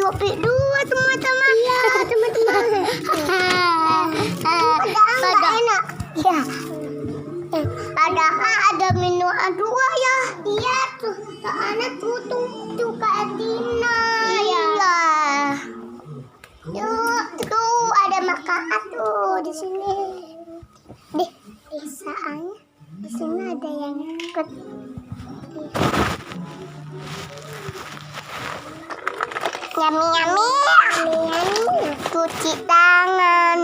kopi dua teman-teman. Iya teman-teman. Padahal enak. Ya. Padahal ada minuman dua ya. Iya tuh. Soalnya tuh Kak Tina. Iya. Tuh ada makanan tuh di sini. Soalnya di sini ada yang ikut. Yummy. Cuci tangan